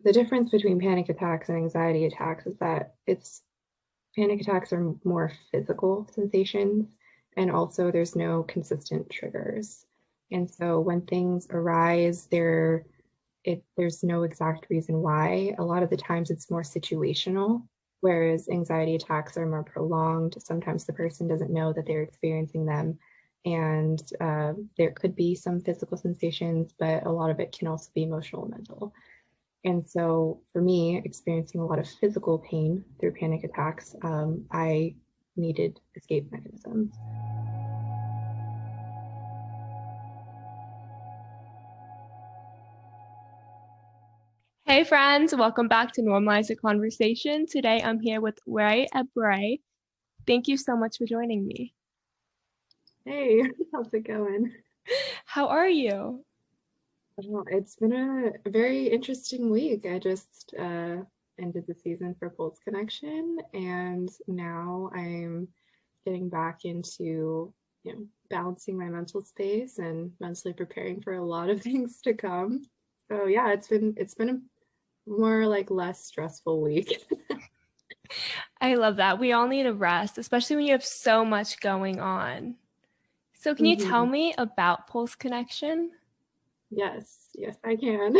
the difference between panic attacks and anxiety attacks is that panic attacks are more physical sensations, and also there's no consistent triggers. And so when things arise, there's no exact reason why. A lot of the times it's more situational, whereas anxiety attacks are more prolonged. Sometimes the person doesn't know that they're experiencing them, and there could be some physical sensations, but a lot of it can also be emotional and mental. And so for me, experiencing a lot of physical pain through panic attacks, I needed escape mechanisms. Hey friends, welcome back to Normalize the Conversation. Today I'm here with Rae Ebue. Thank you so much for joining me. Hey, how's it going? How are you? Well, it's been a very interesting week. I just ended the season for Pulse Connection, and now I'm getting back into, balancing my mental space and mentally preparing for a lot of things to come. So yeah, it's been a more like less stressful week. I love that. We all need a rest, especially when you have so much going on. So can you tell Mhm. me about Pulse Connection? Yes, I can.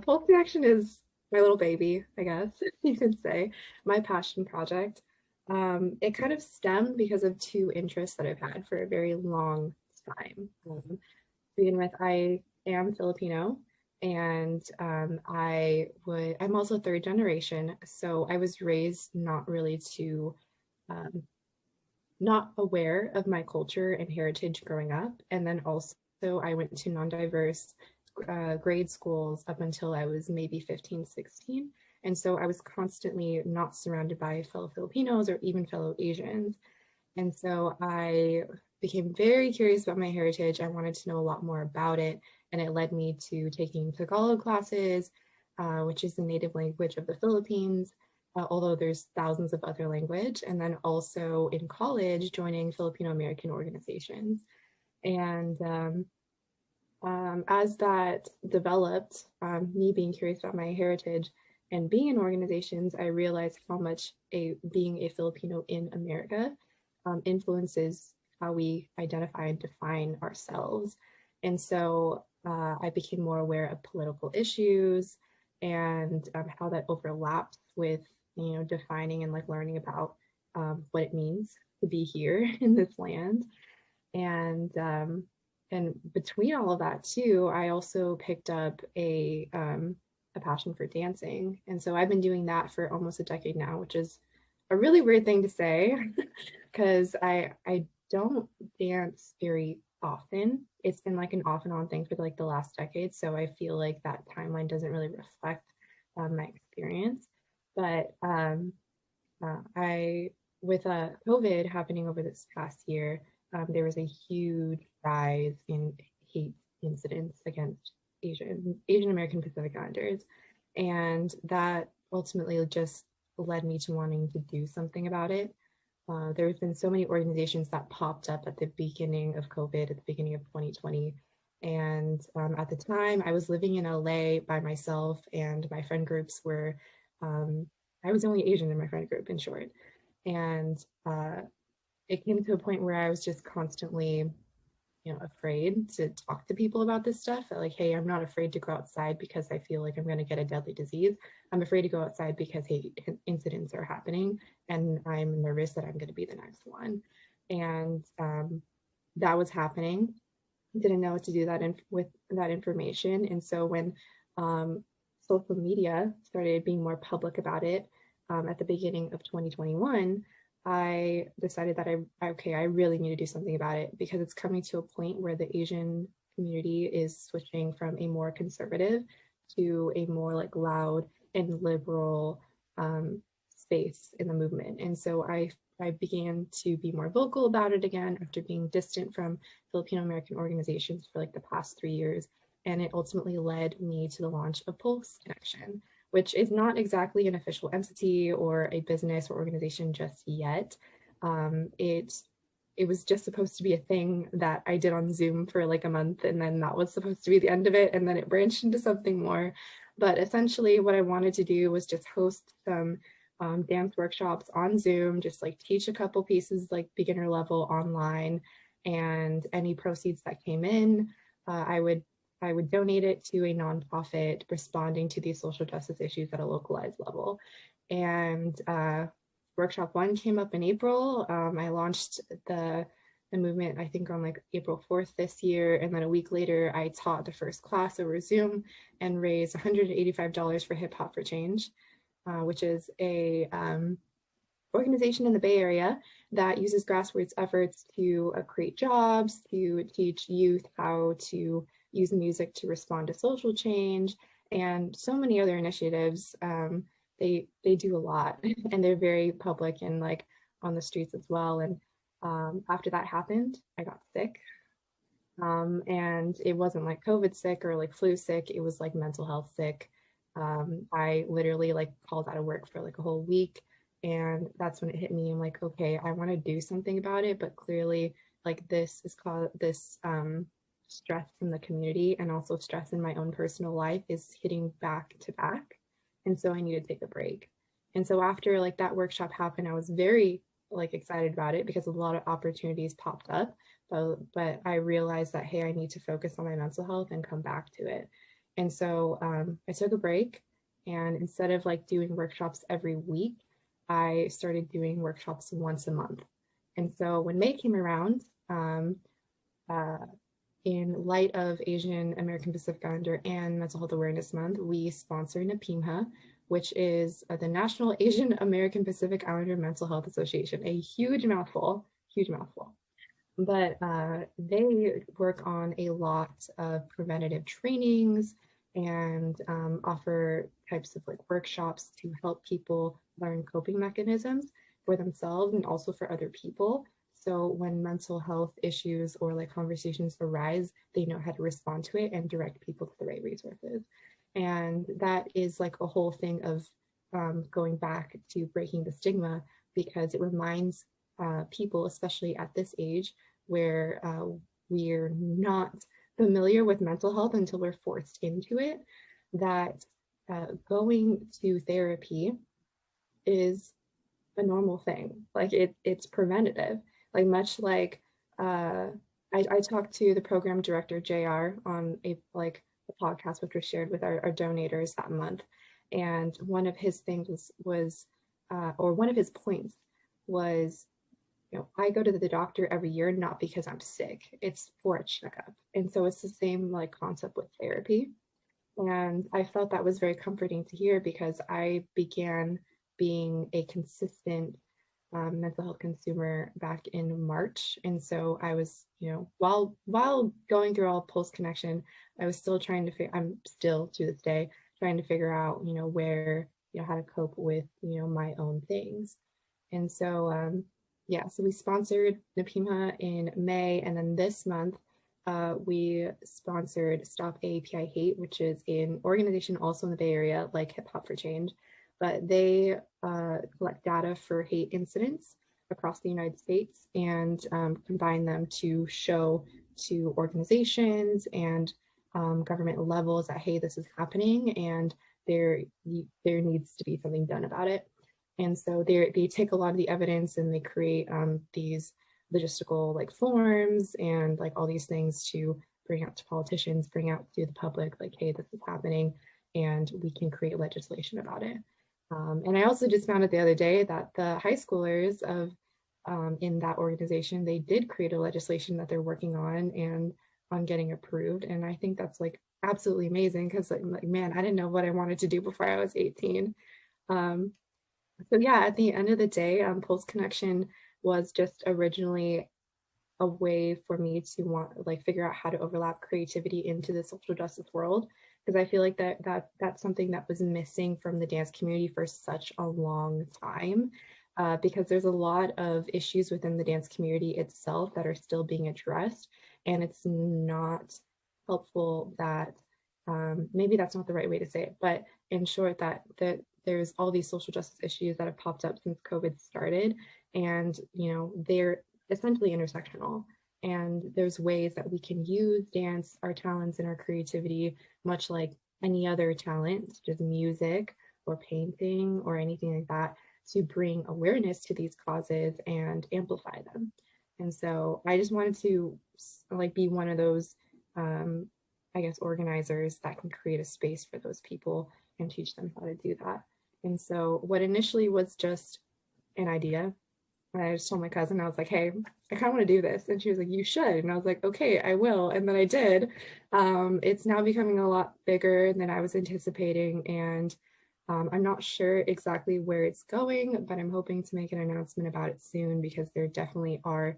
Pulse Connection is my little baby, I guess you could say, my passion project. It kind of stemmed because of two interests that I've had for a very long time. To begin with, I am Filipino, and I'm also third generation, so I was raised not really to um, not aware of my culture and heritage growing up. And then also, I went to non diverse grade schools up until I was maybe 15, 16. And so I was constantly not surrounded by fellow Filipinos or even fellow Asians. And so I became very curious about my heritage. I wanted to know a lot more about it. And it led me to taking Tagalog classes, which is the native language of the Philippines, although there's thousands of other language. And then also in college, joining Filipino American organizations. And as that developed, me being curious about my heritage and being in organizations, I realized how much being a Filipino in America influences how we identify and define ourselves. And so I became more aware of political issues and how that overlaps with, defining and like learning about what it means to be here in this land. And between all of that too, I also picked up a passion for dancing, and so I've been doing that for almost a decade now, which is a really weird thing to say because I don't dance very often. It's been like an off and on thing for like the last decade, so I feel like that timeline doesn't really reflect my experience. But I with COVID happening over this past year, there was a huge rise in hate incidents against Asian American Pacific Islanders, and that ultimately just led me to wanting to do something about it. There's been so many organizations that popped up at the beginning of COVID, at the beginning of 2020. And at the time, I was living in LA by myself, and my friend groups were, um, I was the only Asian in my friend group, in short. And it came to a point where I was just constantly, afraid to talk to people about this stuff. Like, hey, I'm not afraid to go outside because I feel like I'm going to get a deadly disease. I'm afraid to go outside because, hey, incidents are happening and I'm nervous that I'm going to be the next one. And that was happening. Didn't know what to do with that information. And so when um, social media started being more public about it at the beginning of 2021, I decided that I really need to do something about it because it's coming to a point where the Asian community is switching from a more conservative to a more like loud and liberal space in the movement. And so I began to be more vocal about it again after being distant from Filipino American organizations for like the past 3 years. And it ultimately led me to the launch of Pulse Connection, which is not exactly an official entity or a business or organization just yet. It was just supposed to be a thing that I did on Zoom for like a month, and then that was supposed to be the end of it, and then it branched into something more. But essentially what I wanted to do was just host some dance workshops on Zoom, just like teach a couple pieces like beginner level online, and any proceeds that came in, I would donate it to a nonprofit responding to these social justice issues at a localized level. And workshop one came up in April. I launched the movement, I think, on like April 4th this year. And then a week later, I taught the first class over Zoom and raised $185 for Hip Hop for Change, which is a organization in the Bay Area that uses grassroots efforts to create jobs, to teach youth how to use music to respond to social change, and so many other initiatives. They do a lot, and they're very public and like on the streets as well. And after that happened, I got sick. And it wasn't like COVID sick or like flu sick, it was like mental health sick. I literally like called out of work for like a whole week. And that's when it hit me. I'm like, okay, I want to do something about it, but clearly, like this is called this stress from the community and also stress in my own personal life is hitting back to back. And so I need to take a break. And so after like that workshop happened, I was very like excited about it because a lot of opportunities popped up. But I realized that, hey, I need to focus on my mental health and come back to it. And so I took a break, and instead of like doing workshops every week, I started doing workshops once a month. And so when May came around, uh, in light of Asian American Pacific Islander and Mental Health Awareness Month, we sponsor NAPIMHA, which is the National Asian American Pacific Islander Mental Health Association, a huge mouthful, huge mouthful. But they work on a lot of preventative trainings and offer types of like workshops to help people learn coping mechanisms for themselves and also for other people. So when mental health issues or like conversations arise, they know how to respond to it and direct people to the right resources. And that is like a whole thing of going back to breaking the stigma, because it reminds people, especially at this age, where we're not familiar with mental health until we're forced into it, that going to therapy is a normal thing. Like it's preventative. Like much like I talked to the program director JR on a podcast which was shared with our donators that month, and one of his things was or one of his points was, you know, I go to the doctor every year not because I'm sick, it's for a checkup. And so it's the same like concept with therapy. And I felt that was very comforting to hear because I began being a consistent mental health consumer back in March. And so I was, you know, while going through all Pulse Kinection, I was still trying to I'm still to this day trying to figure out, you know, where, you know, how to cope with, you know, my own things. And so yeah, so we sponsored NAPIMHA in May, and then this month we sponsored Stop AAPI Hate, which is an organization also in the Bay Area, like Hip Hop for Change, but they collect data for hate incidents across the United States and combine them to show to organizations and government levels that, hey, this is happening and there needs to be something done about it. And so they take a lot of the evidence and they create these logistical like forms and like all these things to bring out to politicians, bring out to the public, like, hey, this is happening and we can create legislation about it. And I also just found out the other day that the high schoolers of in that organization, they did create a legislation that they're working on and on getting approved. And I think that's like absolutely amazing because like, man, I didn't know what I wanted to do before I was 18. So yeah, at the end of the day, Pulse Kinection was just originally a way for me to want like figure out how to overlap creativity into the social justice world, because I feel like that's something that was missing from the dance community for such a long time, because there's a lot of issues within the dance community itself that are still being addressed, and it's not helpful that maybe that's not the right way to say it, but in short, that there's all these social justice issues that have popped up since COVID started, and you know they're essentially intersectional. And there's ways that we can use dance, our talents, and our creativity, much like any other talent, such as music or painting or anything like that, to bring awareness to these causes and amplify them. And so I just wanted to like be one of those, I guess, organizers that can create a space for those people and teach them how to do that. And so what initially was just an idea, and I just told my cousin, I was like, hey, I kind of want to do this. And she was like, you should. And I was like, okay, I will. And then I did. It's now becoming a lot bigger than I was anticipating. And I'm not sure exactly where it's going, but I'm hoping to make an announcement about it soon because there definitely are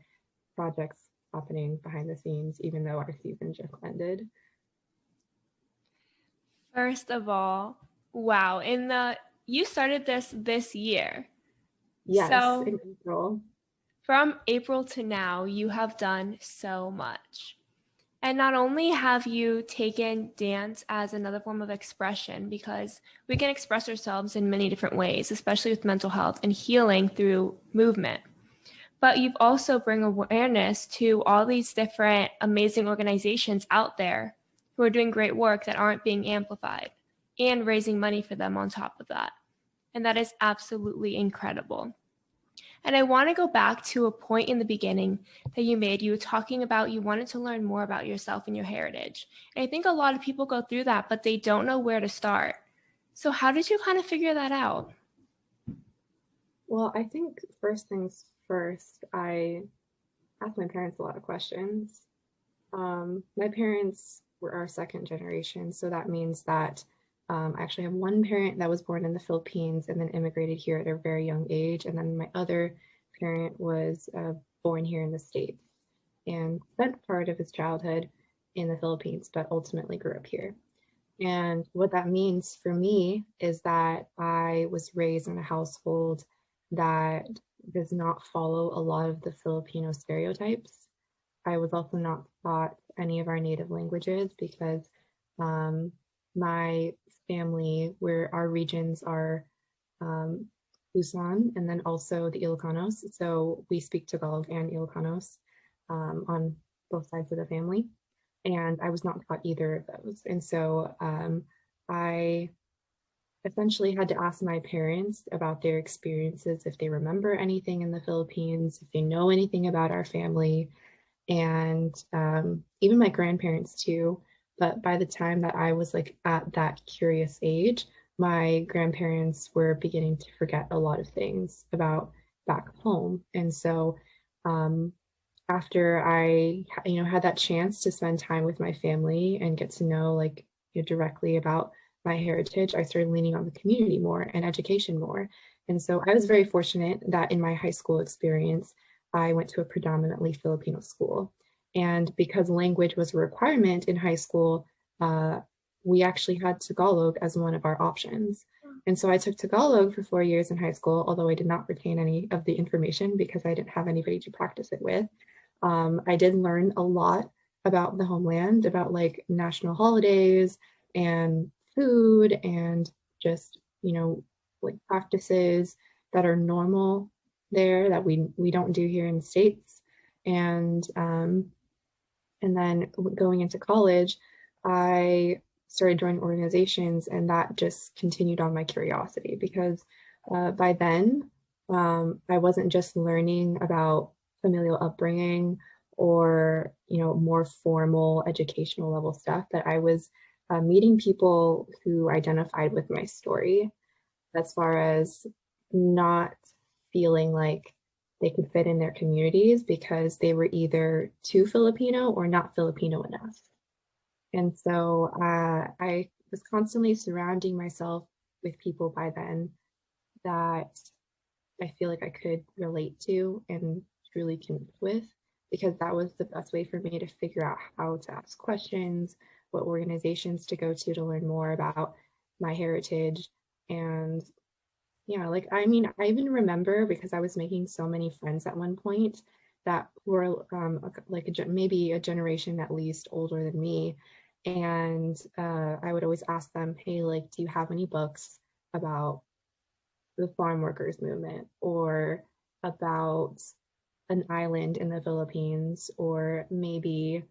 projects happening behind the scenes, even though our season just ended. First of all, wow. You started this year. Yes, So in April. from April to now, you have done so much. And not only have you taken dance as another form of expression, because we can express ourselves in many different ways, especially with mental health and healing through movement, but you've also bring awareness to all these different amazing organizations out there who are doing great work that aren't being amplified and raising money for them on top of that. And that is absolutely incredible. And I want to go back to a point in the beginning that you made. You were talking about you wanted to learn more about yourself and your heritage. And I think a lot of people go through that, but they don't know where to start. So how did you kind of figure that out? Well, I think first things first, I asked my parents a lot of questions. My parents were our second generation, so that means that I actually have one parent that was born in the Philippines and then immigrated here at a very young age, and then my other parent was born here in the States and spent part of his childhood in the Philippines, but ultimately grew up here. And what that means for me is that I was raised in a household that does not follow a lot of the Filipino stereotypes. I was also not taught any of our native languages because um, my family, where our regions are um, Luzon and then also the Ilocanos. So we speak Tagalog and Ilocanos on both sides of the family. And I was not taught either of those. And so I essentially had to ask my parents about their experiences, if they remember anything in the Philippines, if they know anything about our family, and even my grandparents too. But by the time that I was like at that curious age, my grandparents were beginning to forget a lot of things about back home. And so um, after I, had that chance to spend time with my family and get to know like directly about my heritage, I started leaning on the community more and education more. And so I was very fortunate that in my high school experience, I went to a predominantly Filipino school. And because language was a requirement in high school, we actually had Tagalog as one of our options. And so I took Tagalog for 4 years in high school, although I did not retain any of the information because I didn't have anybody to practice it with. I did learn a lot about the homeland, about like national holidays and food and just, like practices that are normal there that we don't do here in the States. And then going into college, I started joining organizations, and that just continued on my curiosity because by then I wasn't just learning about familial upbringing or more formal educational level stuff, but I was meeting people who identified with my story as far as not feeling like they could fit in their communities because they were either too Filipino or not Filipino enough. And so I was constantly surrounding myself with people by then that I feel like I could relate to and truly connect with, because that was the best way for me to figure out how to ask questions, what organizations to go to learn more about my heritage. And yeah, like I mean, I even remember because I was making so many friends at one point that were like maybe a generation at least older than me. And I would always ask them, hey, like, do you have any books about the farm workers movement or about an island in the Philippines or maybe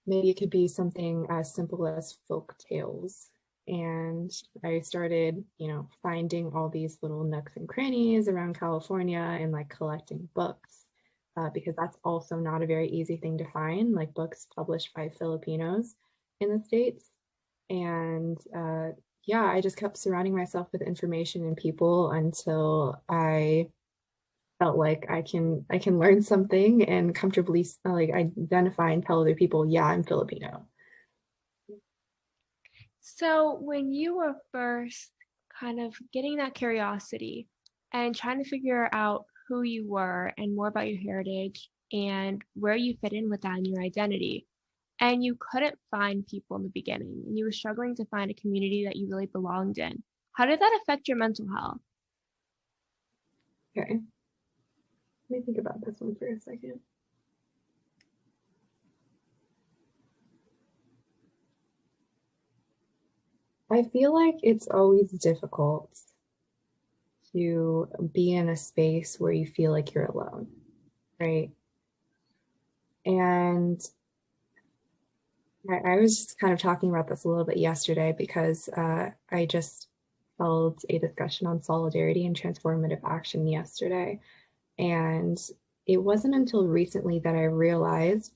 maybe it could be something as simple as folk tales. And I started, finding all these little nooks and crannies around California and like collecting books, because that's also not a very easy thing to find, like books published by Filipinos in the States. And yeah, I just kept surrounding myself with information and people until I felt like I can learn something and comfortably like identify and tell other people, yeah, I'm Filipino. So, when you were first kind of getting that curiosity and trying to figure out who you were and more about your heritage and where you fit in with that in your identity, and you couldn't find people in the beginning, and you were struggling to find a community that you really belonged in, how did that affect your mental health? Okay, let me think about this one for a second. I feel like it's always difficult to be in a space where you feel like you're alone, right? And I was just kind of talking about this a little bit yesterday because I just held a discussion on solidarity and transformative action yesterday. And it wasn't until recently that I realized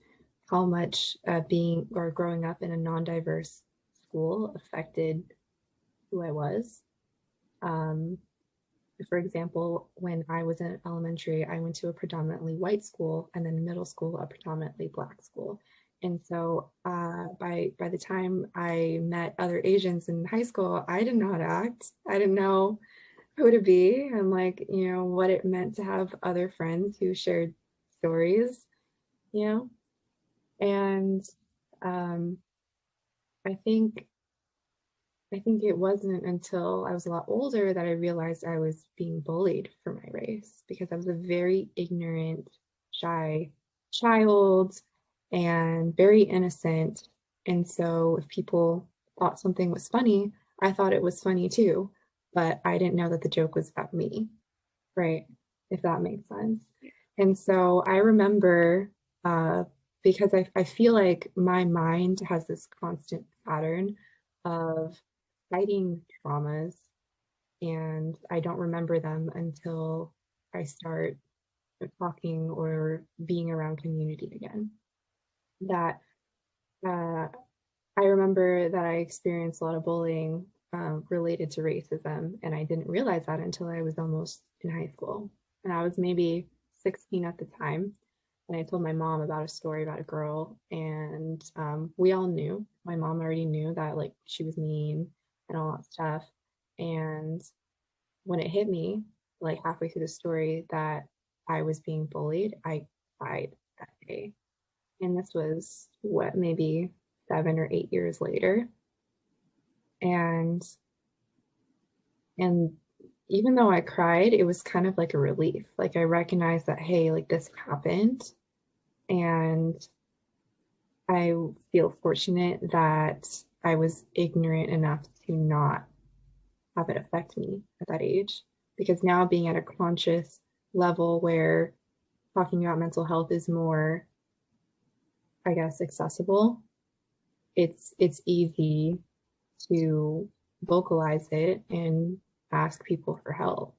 how much being or growing up in a non-diverse school affected who I was. Um, for example, when I was in elementary, I went to a predominantly white school, and then middle school, a predominantly Black school. And so by the time I met other Asians in high school, I didn't know how to act. I didn't know who to be and like, what it meant to have other friends who shared stories, you know? And um, I think I think it wasn't until I was a lot older that I realized I was being bullied for my race because I was a very ignorant, shy child and very innocent. And so if people thought something was funny, I thought it was funny too, but I didn't know that the joke was about me, right? If that makes sense. And so I remember, uh, because I feel like my mind has this constant pattern of fighting traumas, and I don't remember them until I start talking or being around community again. That uh, I remember that I experienced a lot of bullying related to racism, and I didn't realize that until I was almost in high school. And I was maybe 16 at the time. And I told my mom about a story about a girl, and we all knew. My mom already knew that like she was mean and all that stuff. And when it hit me, like halfway through the story, that I was being bullied, I cried that day. And this was what, maybe 7 or 8 years later. And and even though I cried, it was kind of like a relief. Like I recognized that, hey, like this happened. And I feel fortunate that I was ignorant enough to not have it affect me at that age. Because now being at a conscious level where talking about mental health is more, I guess, accessible, it's easy to vocalize it and ask people for help.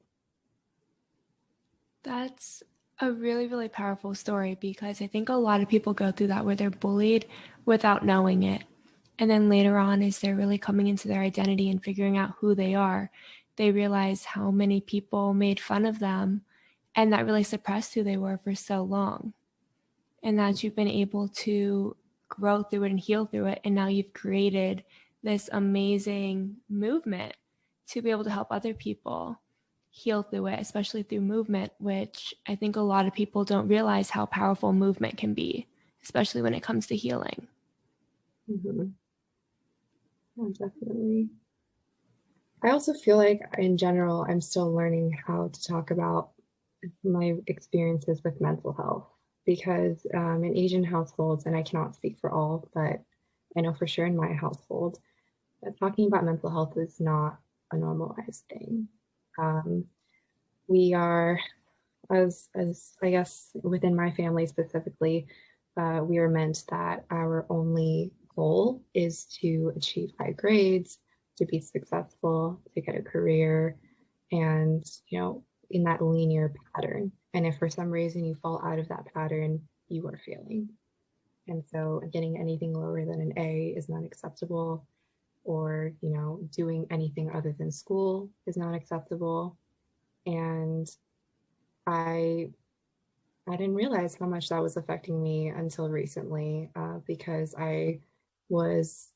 That's a really, really powerful story because I think a lot of people go through that where they're bullied without knowing it. And then later on, as they're really coming into their identity and figuring out who they are, they realize how many people made fun of them and that really suppressed who they were for so long. And that you've been able to grow through it and heal through it. And now you've created this amazing movement to be able to help other people heal through it, especially through movement, which I think a lot of people don't realize how powerful movement can be, especially when it comes to healing. Mm-hmm. Yeah, definitely. I also feel like in general, I'm still learning how to talk about my experiences with mental health because in Asian households, and I cannot speak for all, but I know for sure in my household, that talking about mental health is not a normalized thing. Um, we are, as I guess within my family specifically, we are meant that our only goal is to achieve high grades, to be successful, to get a career, and, in that linear pattern. And if for some reason you fall out of that pattern, you are failing. And so getting anything lower than an A is not acceptable, or, doing anything other than school is not acceptable. And I I didn't realize how much that was affecting me until recently, because was,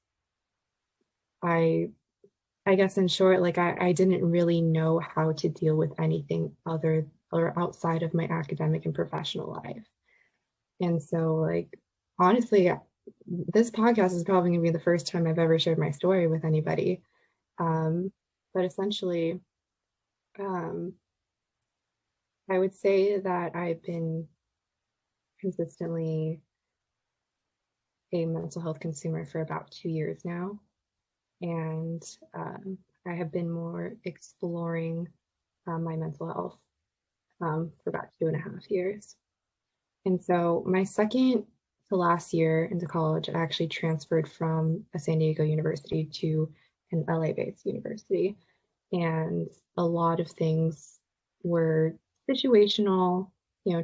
I, I guess in short, like I didn't really know how to deal with anything other or outside of my academic and professional life. And so, like, honestly, this podcast is probably going to be the first time I've ever shared my story with anybody. Um, but essentially, um, I would say that I've been consistently a mental health consumer for about 2 years now. And I have been more exploring my mental health for about 2.5 years. And so my second to last year into college, I actually transferred from a San Diego university to an LA-based university. And a lot of things were situational.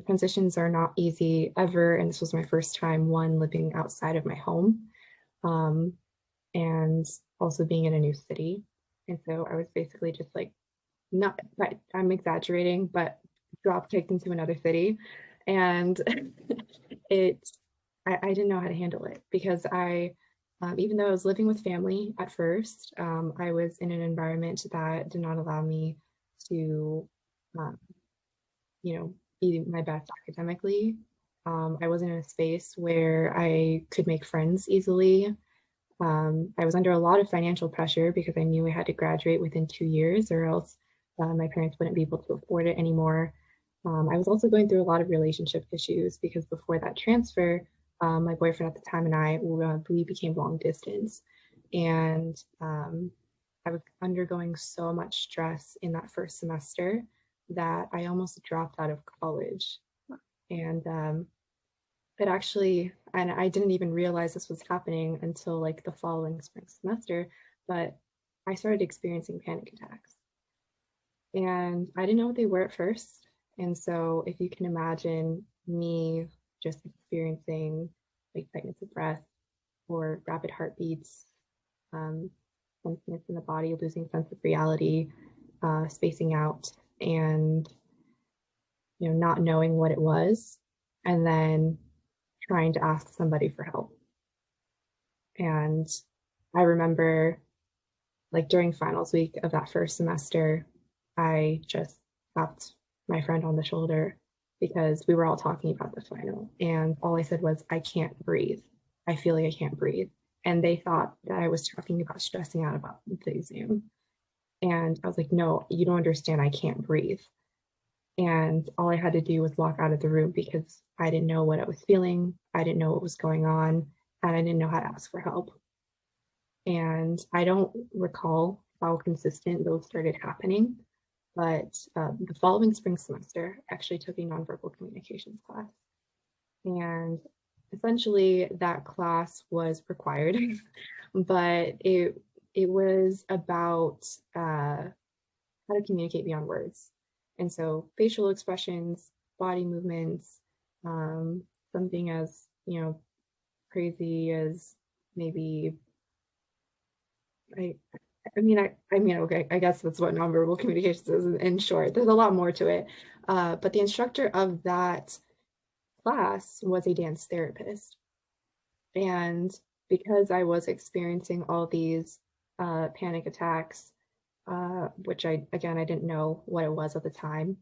Transitions are not easy ever. And this was my first time, one, living outside of my home, um, and also being in a new city. And so I was basically just like, not, I'm exaggerating, but drop kicked into another city. And it, I didn't know how to handle it because even though I was living with family at first, I was in an environment that did not allow me to, um, be my best academically. I wasn't in a space where I could make friends easily. I was under a lot of financial pressure because I knew I had to graduate within 2 years or else my parents wouldn't be able to afford it anymore. I was also going through a lot of relationship issues because before that transfer, my boyfriend at the time and we became long distance. And I was undergoing so much stress in that first semester that I almost dropped out of college. And and I didn't even realize this was happening until like the following spring semester, but I started experiencing panic attacks. And I didn't know what they were at first. And so if you can imagine me just experiencing like tightness of breath or rapid heartbeats, numbness in the body, losing sense of reality, spacing out, and not knowing what it was, and then trying to ask somebody for help. And I remember, like, during finals week of that first semester, I just tapped my friend on the shoulder because we were all talking about the final. And all I said was, I can't breathe. I feel like I can't breathe. And they thought that I was talking about stressing out about the exam. And I was like, no, you don't understand. I can't breathe. And all I had to do was walk out of the room because I didn't know what I was feeling. I didn't know what was going on. And I didn't know how to ask for help. And I don't recall how consistent those started happening. But the following spring semester, I actually took a nonverbal communications class. And essentially, that class was required, but it was about how to communicate beyond words. And so facial expressions, body movements, something as, crazy as maybe, I, okay, I guess that's what nonverbal communications is in short. There's a lot more to it. But the instructor of that class was a dance therapist. And because I was experiencing all these panic attacks, which I didn't know what it was at the time.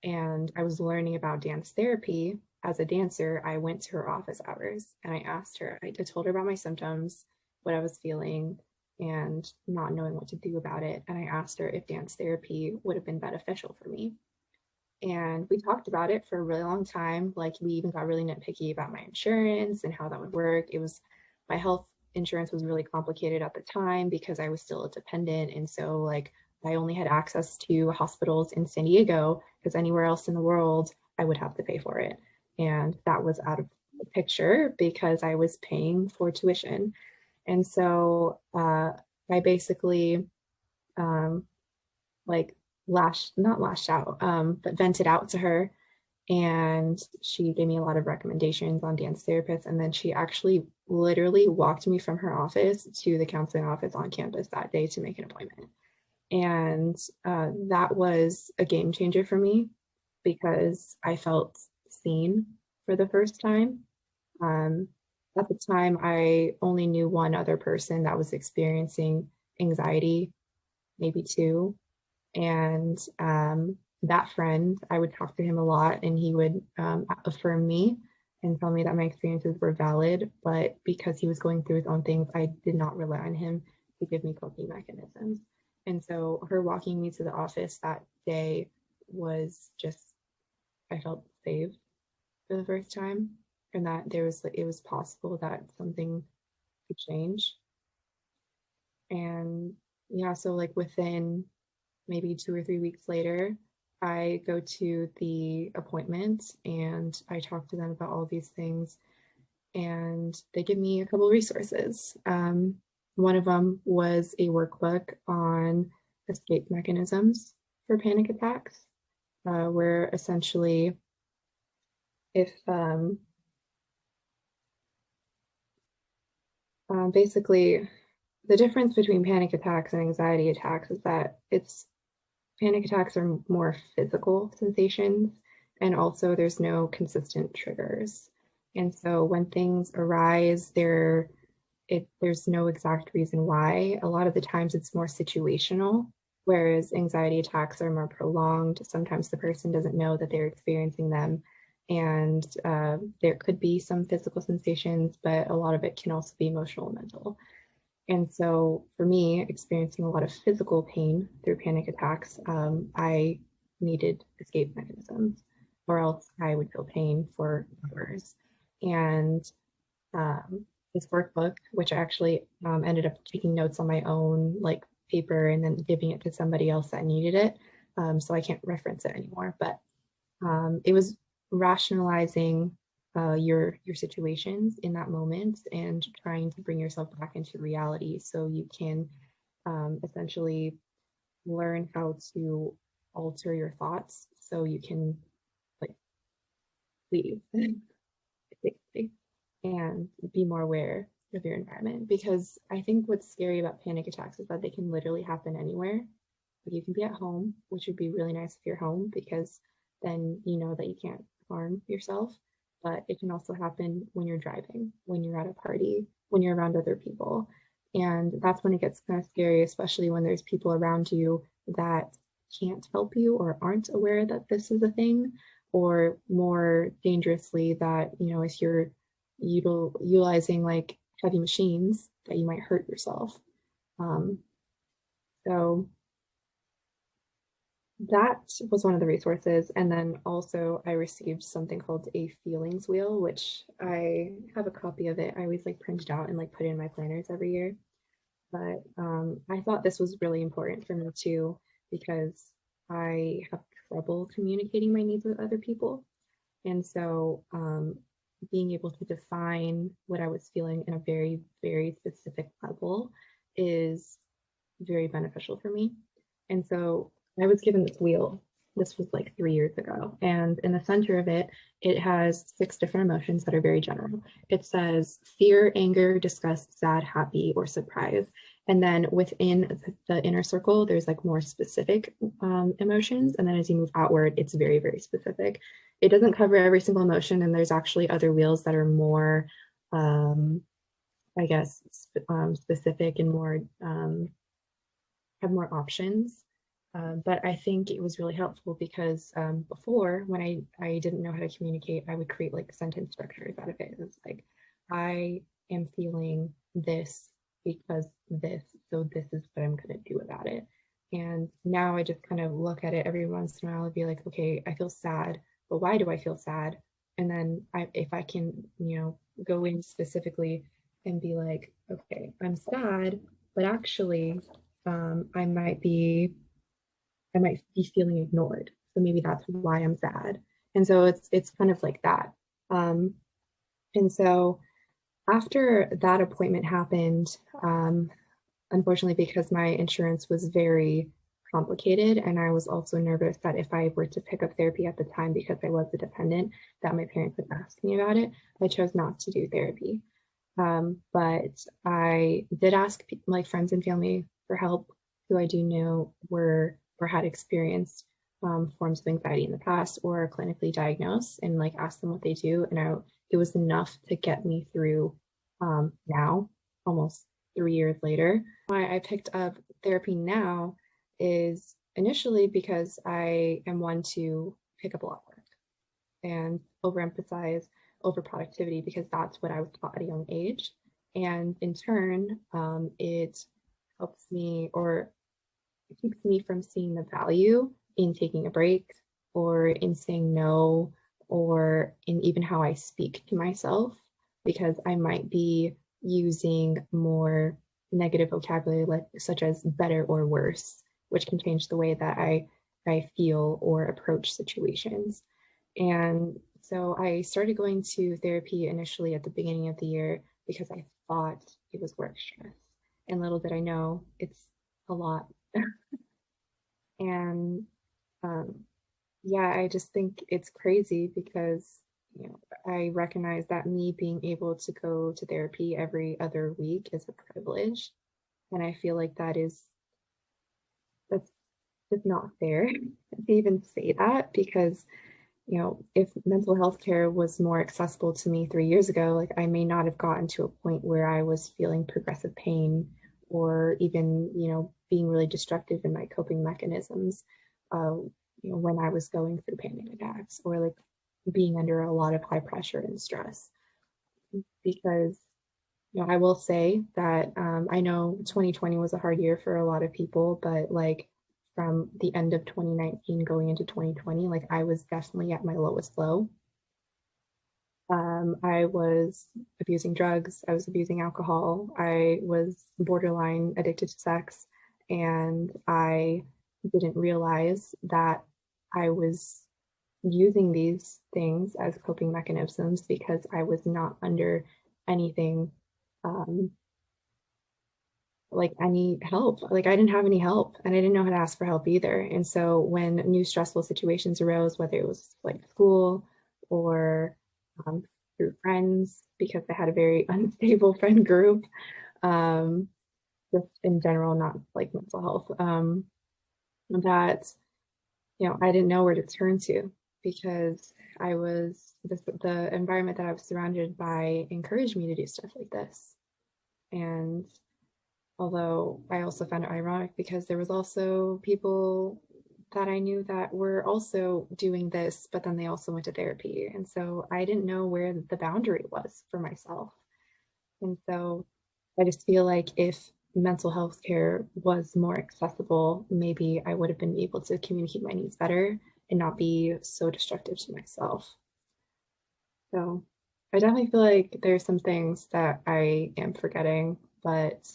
And I was learning about dance therapy. As a dancer, I went to her office hours and I asked her, I told her about my symptoms, what I was feeling, and not knowing what to do about it. And I asked her if dance therapy would have been beneficial for me. And we talked about it for a really long time. Like, we even got really nitpicky about my insurance and how that would work. My health insurance was really complicated at the time because I was still a dependent. And so, like, I only had access to hospitals in San Diego because anywhere else in the world, I would have to pay for it. And that was out of picture because I was paying for tuition. And so I basically like not lashed out, but vented out to her. And she gave me a lot of recommendations on dance therapists. And then she actually literally walked me from her office to the counseling office on campus that day to make an appointment. And that was a game changer for me because I felt seen for the first time. Um, at the time, I only knew one other person that was experiencing anxiety, maybe two. And that friend, I would talk to him a lot and he would affirm me and tell me that my experiences were valid. But because he was going through his own things, I did not rely on him to give me coping mechanisms. And so her walking me to the office that day was just, I felt saved for the first time, and that it was possible that something could change. And yeah, so like within maybe 2 or 3 weeks later, I go to the appointment and I talk to them about all these things, and they give me a couple of resources. One of them was a workbook on escape mechanisms for panic attacks, where essentially, if basically the difference between panic attacks and anxiety attacks is that panic attacks are more physical sensations, and also there's no consistent triggers. And so when things arise, there's no exact reason why. A lot of the times it's more situational, whereas anxiety attacks are more prolonged. Sometimes the person doesn't know that they're experiencing them, and there could be some physical sensations, but a lot of it can also be emotional and mental. And so for me, experiencing a lot of physical pain through panic attacks, I needed escape mechanisms, or else I would feel pain for hours. And this workbook, which I actually ended up taking notes on my own, like paper, and then giving it to somebody else that needed it. So I can't reference it anymore, but it was rationalizing your situations in that moment and trying to bring yourself back into reality so you can essentially learn how to alter your thoughts so you can like leave basically and be more aware of your environment, because I think what's scary about panic attacks is that they can literally happen anywhere. Like you can be at home, which would be really nice if you're home because then you know that you can't harm yourself. But it can also happen when you're driving, when you're at a party, when you're around other people. And that's when it gets kind of scary, especially when there's people around you that can't help you or aren't aware that this is a thing, or more dangerously, that, you know, if you're utilizing like heavy machines, that you might hurt yourself. Um, so that was one of the resources. And then also I received something called a feelings wheel, which I have a copy of it. I always like print it out and like put it in my planners every year. But I thought this was really important for me too, because I have trouble communicating my needs with other people. And so being able to define what I was feeling in a very, very specific level is very beneficial for me. And so I was given this wheel. This was like 3 years ago. And in the center of it, it has 6 different emotions that are very general. It says fear, anger, disgust, sad, happy, or surprise. And then within the inner circle, there's like more specific emotions. And then as you move outward, it's very, very specific. It doesn't cover every single emotion. And there's actually other wheels that are more, I guess, specific and more, have more options. But I think it was really helpful because before, when I didn't know how to communicate, I would create like sentence structures out of it. It was like, I am feeling this because this, so this is what I'm going to do about it. And now I just kind of look at it every once in a while and be like, okay, I feel sad, but why do I feel sad? And then if I can, you know, go in specifically and be like, okay, I'm sad, but actually, I might be feeling ignored. So maybe that's why I'm sad. And so it's kind of like that. Um, And so after that appointment happened, unfortunately, because my insurance was very complicated, and I was also nervous that if I were to pick up therapy at the time because I was a dependent, that my parents would ask me about it, I chose not to do therapy. But I did ask like friends and family for help who I do know were or had experienced forms of anxiety in the past or are clinically diagnosed, and like ask them what they do. And it was enough to get me through now, almost 3 years later. Why I picked up therapy now is initially because I am one to pick up a lot of work and overemphasize overproductivity because that's what I was taught at a young age. And in turn, it helps me or it keeps me from seeing the value in taking a break or in saying no or in even how I speak to myself because I might be using more negative vocabulary like such as better or worse, which can change the way that I feel or approach situations. And so I started going to therapy initially at the beginning of the year because I thought it was work stress. And little did I know it's a lot. And um, yeah, I just think it's crazy because, you know, I recognize that me being able to go to therapy every other week is a privilege. And I feel like that's just not fair to even say that because you know, if mental health care was more accessible to me 3 years ago, like I may not have gotten to a point where I was feeling progressive pain or even, you know, being really destructive in my coping mechanisms, you know, when I was going through panic attacks or like being under a lot of high pressure and stress. Because, you know, I will say that I know 2020 was a hard year for a lot of people, but like from the end of 2019 going into 2020, like I was definitely at my lowest low. I was abusing drugs, I was abusing alcohol, I was borderline addicted to sex, and I didn't realize that I was using these things as coping mechanisms because I was not under anything um, like any help. Like I didn't have any help and I didn't know how to ask for help either. And so when new stressful situations arose, whether it was like school or um, through friends, because I had a very unstable friend group, um, just in general, not like mental health, that, you know, I didn't know where to turn to because the environment that I was surrounded by encouraged me to do stuff like this. And although I also found it ironic because there was also people that I knew that were also doing this, but then they also went to therapy. And so I didn't know where the boundary was for myself. And so I just feel like if mental health care was more accessible, maybe I would have been able to communicate my needs better and not be so destructive to myself. So I definitely feel like there's some things that I am forgetting, but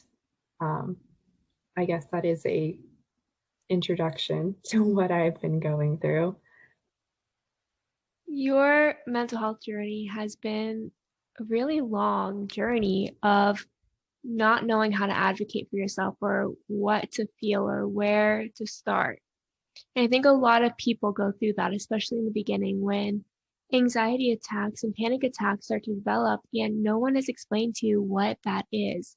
um, I guess that is a introduction to what I've been going through. Your mental health journey has been a really long journey of not knowing how to advocate for yourself or what to feel or where to start. And I think a lot of people go through that, especially in the beginning when anxiety attacks and panic attacks start to develop and no one has explained to you what that is.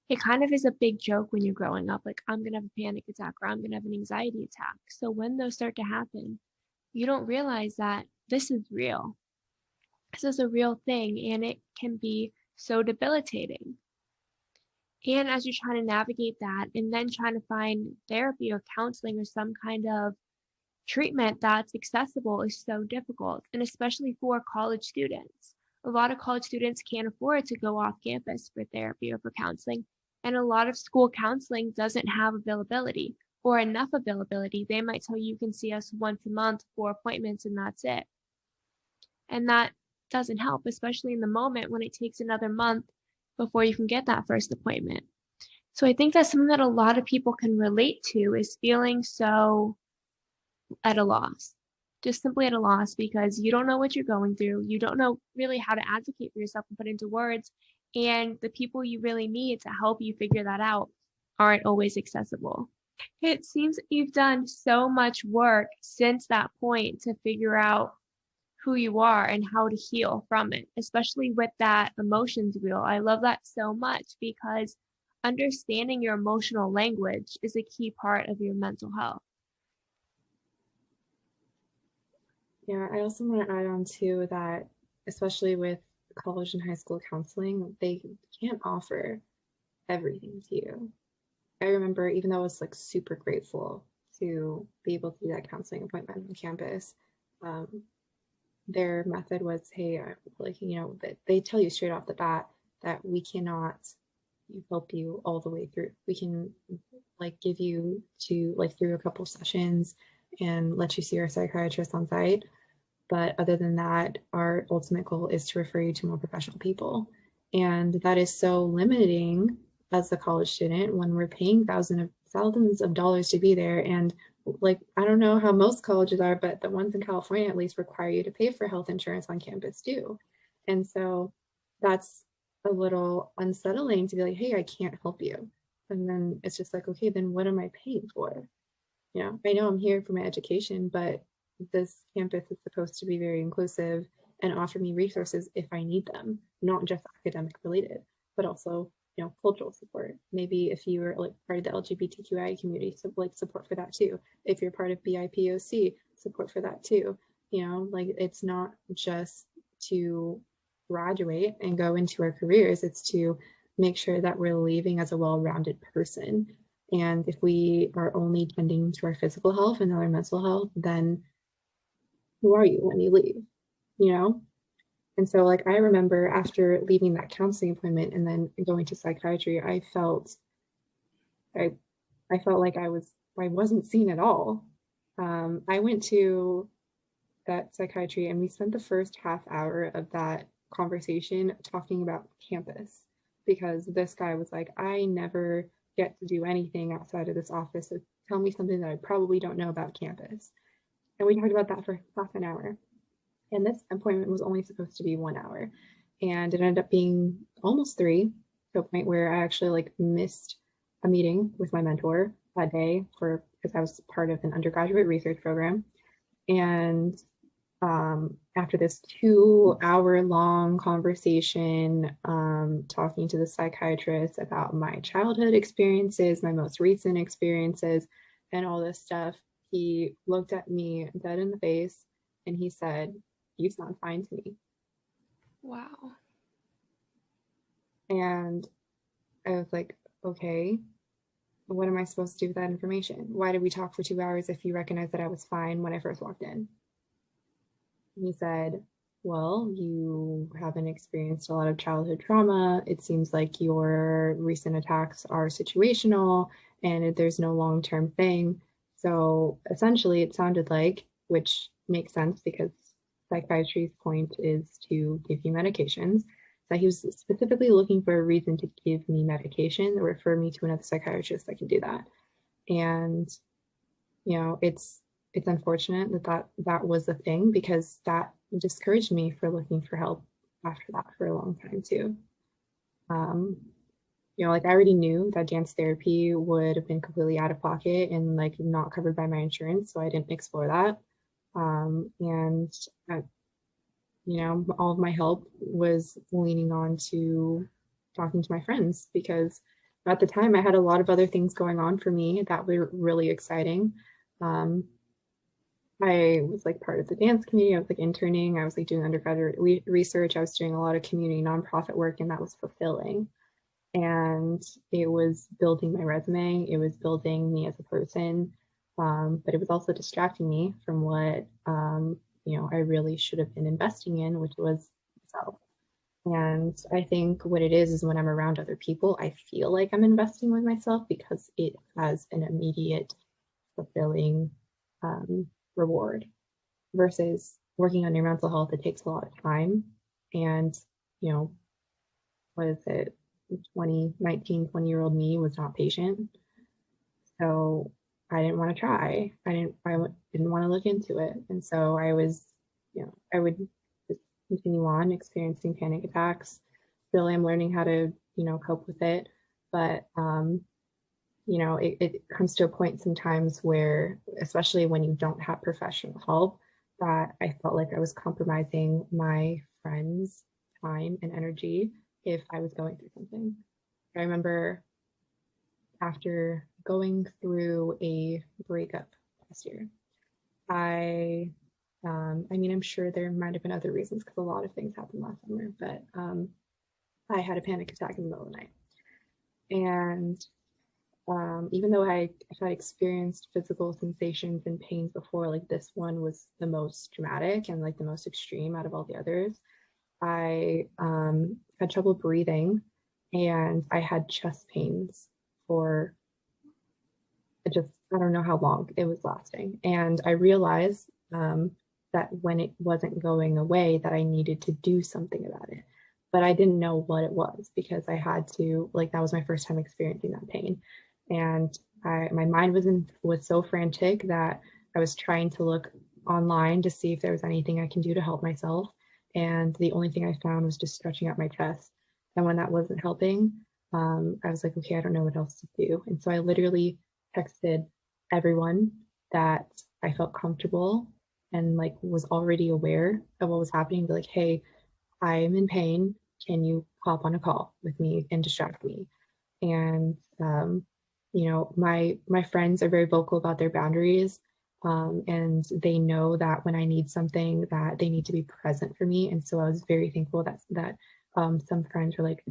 It kind of is a big joke when you're growing up, like, I'm going to have a panic attack or I'm going to have an anxiety attack. So when those start to happen, you don't realize that this is real. This is a real thing and it can be so debilitating. And as you're trying to navigate that and then trying to find therapy or counseling or some kind of treatment that's accessible is so difficult, and especially for college students. A lot of college students can't afford to go off campus for therapy or for counseling, and a lot of school counseling doesn't have availability or enough availability. They might tell you can see us once a month for appointments and that's it. And that doesn't help, especially in the moment when it takes another month before you can get that first appointment. So I think that's something that a lot of people can relate to is feeling so at a loss. just simply at a loss because you don't know what you're going through. You don't know really how to advocate for yourself and put into words. And the people you really need to help you figure that out aren't always accessible. It seems that you've done so much work since that point to figure out who you are and how to heal from it, especially with that emotions wheel. I love that so much because understanding your emotional language is a key part of your mental health. Yeah, I also want to add on to that, especially with college and high school counseling, they can't offer everything to you. I remember, even though I was like super grateful to be able to do that counseling appointment on campus, um, their method was, hey, like, you know, that they tell you straight off the bat that we cannot help you all the way through. We can like give you to like through a couple sessions and let you see our psychiatrist on site. But other than that, our ultimate goal is to refer you to more professional people. And that is so limiting as a college student when we're paying thousands of dollars to be there. And like, I don't know how most colleges are, but the ones in California at least require you to pay for health insurance on campus too. And so that's a little unsettling to be like, hey, I can't help you. And then it's just like, okay, then what am I paying for? You know, I know I'm here for my education, but this campus is supposed to be very inclusive and offer me resources if I need them, not just academic related, but also, you know, cultural support. Maybe if you are like part of the LGBTQI community, so like support for that too. If you're part of BIPOC, support for that too. You know, like it's not just to graduate and go into our careers, it's to make sure that we're leaving as a well-rounded person. And if we are only tending to our physical health and not our mental health, then who are you when you leave? You know? And so like I remember after leaving that counseling appointment and then going to psychiatry, I I felt like I wasn't seen at all. I went to that psychiatry and we spent the first half hour of that conversation talking about campus because this guy was like, I never get to do anything outside of this office, so tell me something that I probably don't know about campus. And we talked about that for half an hour. And this appointment was only supposed to be 1 hour. And it ended up being almost three, to a point where I actually like missed a meeting with my mentor that day for because I was part of an undergraduate research program. And after this 2 hour long conversation, talking to the psychiatrist about my childhood experiences, my most recent experiences, and all this stuff, he looked at me dead in the face and he said, "You sound fine to me." Wow. And I was like, okay, what am I supposed to do with that information? Why did we talk for 2 hours if you recognize that I was fine when I first walked in? He said, well, you haven't experienced a lot of childhood trauma. It seems like your recent attacks are situational and there's no long-term thing. So essentially, it sounded like, which makes sense because psychiatry's point is to give you medications. So he was specifically looking for a reason to give me medication or refer me to another psychiatrist that can do that. And, you know, it's unfortunate that was the thing because that discouraged me for looking for help after that for a long time too. You know, like I already knew that dance therapy would have been completely out of pocket and like not covered by my insurance, so I didn't explore that. And you know, all of my help was leaning on to talking to my friends because at the time I had a lot of other things going on for me that were really exciting. I was like part of the dance community. I was like interning. I was like doing undergraduate research. I was doing a lot of community nonprofit work, and that was fulfilling. And it was building my resume. It was building me as a person. But it was also distracting me from what you know I really should have been investing in, which was myself. And I think what it is when I'm around other people, I feel like I'm investing with myself because it has an immediate fulfilling reward versus working on your mental health. It takes a lot of time. And, you know, what is it? 20, 19, 20-year-old me was not patient. So I didn't want to try. Didn't want to look into it. And so I was, I would just continue on experiencing panic attacks. Still am learning how to, cope with it. But, it comes to a point sometimes where, especially when you don't have professional help, that I felt like I was compromising my friends' time and energy if I was going through something. I remember after going through a breakup last year, I'm sure there might have been other reasons because a lot of things happened last summer, but I had a panic attack in the middle of the night. And even though I had experienced physical sensations and pains before, like this one was the most dramatic and like the most extreme out of all the others. I had trouble breathing and I had chest pains for just, I don't know how long it was lasting. And I realized that when it wasn't going away, that I needed to do something about it. But I didn't know what it was because I had to, like, that was my first time experiencing that pain. And my mind was so frantic that I was trying to look online to see if there was anything I can do to help myself. And the only thing I found was just stretching out my chest. And when that wasn't helping, I was like, okay, I don't know what else to do. And so I literally texted everyone that I felt comfortable and like was already aware of what was happening. Be like, hey, I'm in pain. Can you hop on a call with me and distract me? And my friends are very vocal about their boundaries, and they know that when I need something, that they need to be present for me. And so I was very thankful that some friends were like,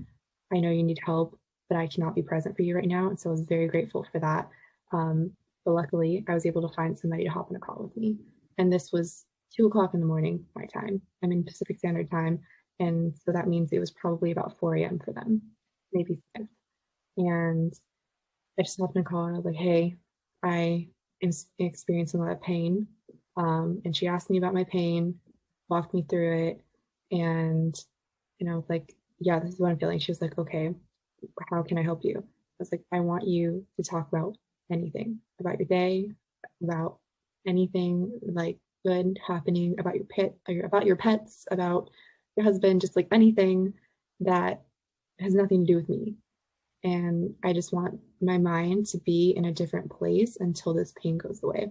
I know you need help, but I cannot be present for you right now. And so I was very grateful for that. But luckily, I was able to find somebody to hop on a call with me. And this was 2 o'clock in the morning, my time. I'm in Pacific Standard Time. And so that means it was probably about 4 a.m. for them, maybe 5. And I just hopped in a call and I was like, hey, I am experiencing a lot of pain. And she asked me about my pain, walked me through it. And, I was like, yeah, this is what I'm feeling. She was like, okay, how can I help you? I was like, I want you to talk about anything, about your day, about anything like good happening, about your about your pets, about your husband, just like anything that has nothing to do with me. And I just want my mind to be in a different place until this pain goes away.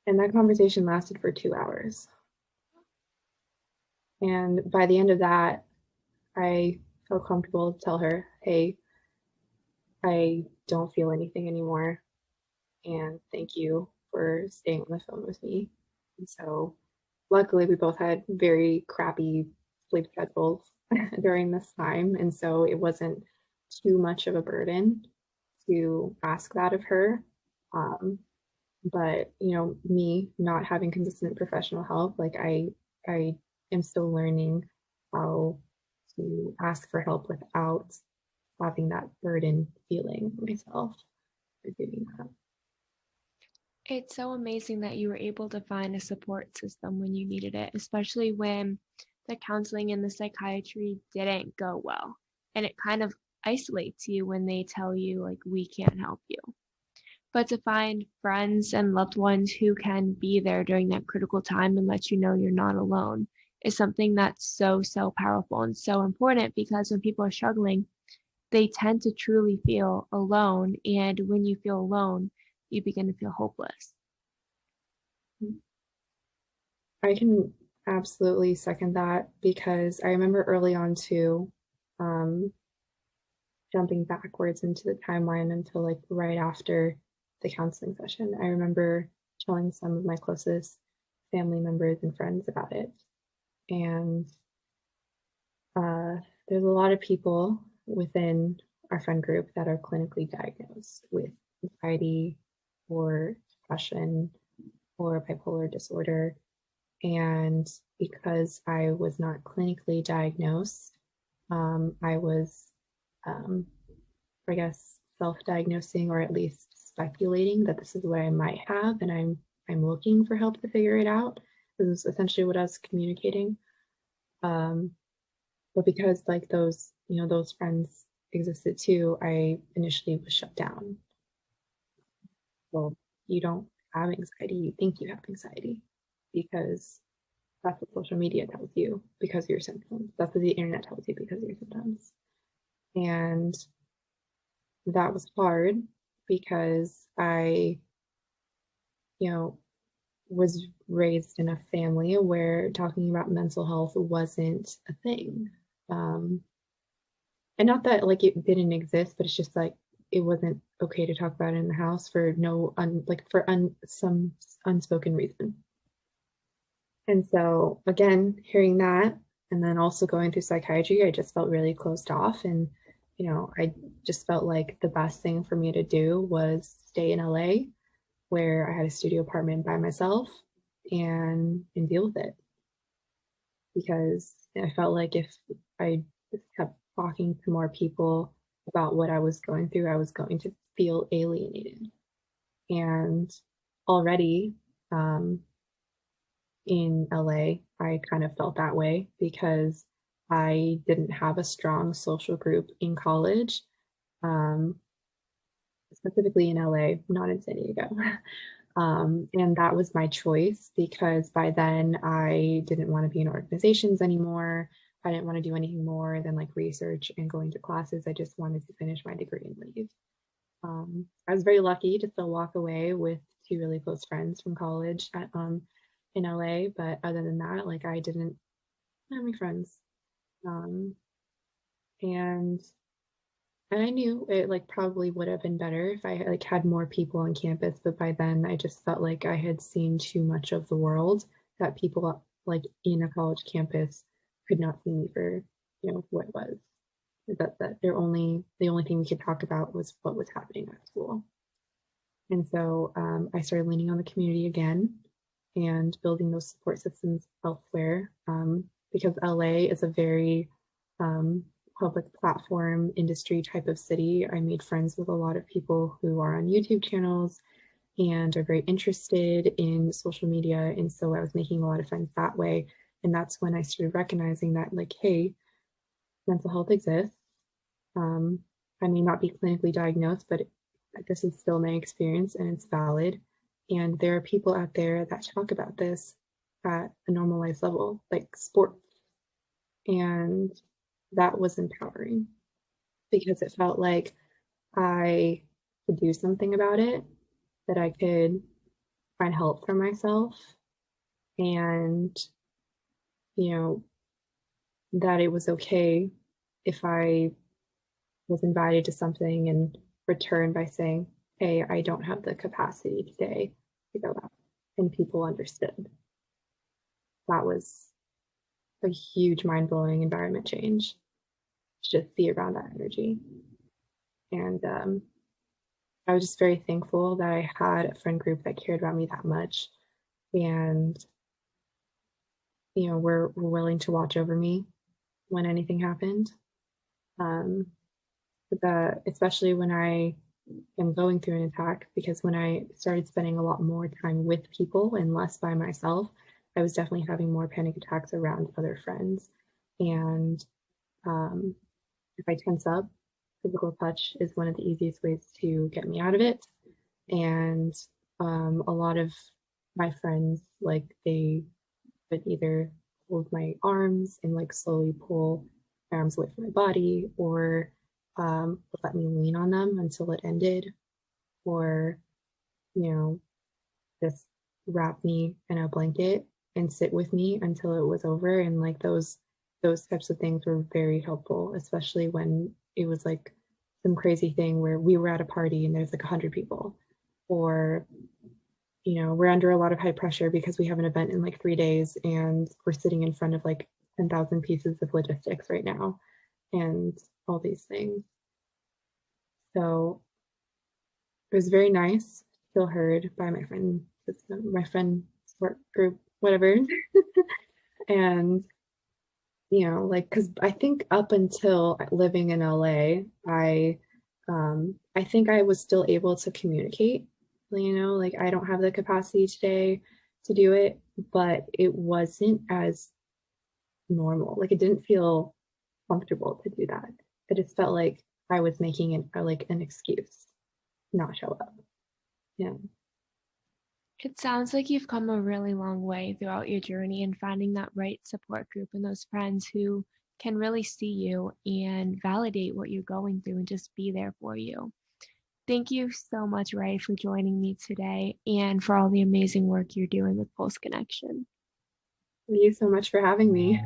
And that conversation lasted for 2 hours. And by the end of that, I felt comfortable to tell her, hey, I don't feel anything anymore. And thank you for staying on the phone with me. And so luckily we both had very crappy sleep schedules during this time. And so it wasn't too much of a burden to ask that of her. But me not having consistent professional help, like I am still learning how to ask for help without having that burden feeling myself for doing that. It's so amazing that you were able to find a support system when you needed it, especially when the counseling and the psychiatry didn't go well. And it kind of isolates you when they tell you, like, we can't help you. But to find friends and loved ones who can be there during that critical time and let you know you're not alone is something that's so, so powerful and so important, because when people are struggling, they tend to truly feel alone. And when you feel alone, you begin to feel hopeless. I can absolutely second that because I remember early on too, jumping backwards into the timeline until like right after the counseling session. I remember telling some of my closest family members and friends about it. And there's a lot of people within our friend group that are clinically diagnosed with anxiety or depression or bipolar disorder. And because I was not clinically diagnosed, I was, I guess, self-diagnosing or at least speculating that this is what I might have, and I'm looking for help to figure it out. This is essentially what I was communicating. But because like those friends existed too, I initially was shut down. well, you don't have anxiety, you think you have anxiety because that's what social media tells you because of your symptoms. That's what the internet tells you because of your symptoms. And that was hard because I, you know, was raised in a family where talking about mental health wasn't a thing. Um, and not that like it didn't exist, but it's just like it wasn't okay to talk about it in the house for no like for some unspoken reason. And so again, hearing that and then also going through psychiatry, I just felt really closed off. And, I just felt like the best thing for me to do was stay in LA where I had a studio apartment by myself and deal with it. Because I felt like if I just kept talking to more people about what I was going through, I was going to feel alienated. And already, in LA, I kind of felt that way because I didn't have a strong social group in college, um, specifically in LA, not in San Diego. And that was my choice because by then I didn't want to be in organizations anymore. I didn't want to do anything more than like research and going to classes. I just wanted to finish my degree and leave. I was very lucky to still walk away with two really close friends from college in LA, but other than that, like I didn't have any friends. Um, and and I knew it like probably would have been better if I like had more people on campus, but by then I just felt like I had seen too much of the world that people like in a college campus could not see me for, what it was. That the only thing we could talk about was what was happening at school. And so I started leaning on the community again and building those support systems elsewhere because LA is a very um, public platform industry type of city. I made friends with a lot of people who are on YouTube channels and are very interested in social media. And so I was making a lot of friends that way. And that's when I started recognizing that, like, hey, mental health exists. Um, I may not be clinically diagnosed, but this is still my experience and it's valid. And there are people out there that talk about this at a normalized level, like sports. And that was empowering because it felt like I could do something about it, that I could find help for myself, and, you know, that it was okay if I was invited to something and returned by saying, hey, I don't have the capacity today to go out. And people understood. That was a huge mind blowing environment change to just be around that energy. And I was just very thankful that I had a friend group that cared about me that much. And, were willing to watch over me when anything happened. Um, especially when I am going through an attack, because when I started spending a lot more time with people and less by myself, I was definitely having more panic attacks around other friends. And if I tense up, physical touch is one of the easiest ways to get me out of it. And a lot of my friends, like they would either hold my arms and like slowly pull my arms away from my body, or let me lean on them until it ended, or, you know, just wrap me in a blanket and sit with me until it was over. And like those types of things were very helpful, especially when it was like some crazy thing where we were at a party and there's like 100 people, or we're under a lot of high pressure because we have an event in like 3 days and we're sitting in front of like 10,000 pieces of logistics right now and all these things. So it was very nice, feel heard by my friend system, my friend support group, whatever. And like, because I think up until living in LA, I think I was still able to communicate. Like I don't have the capacity today to do it, but it wasn't as normal. Like it didn't feel comfortable to do that. It just felt like I was making like an excuse not show up. Yeah. It sounds like you've come a really long way throughout your journey and finding that right support group and those friends who can really see you and validate what you're going through and just be there for you. Thank you so much, Rae, for joining me today and for all the amazing work you're doing with Pulse Connection. Thank you so much for having me.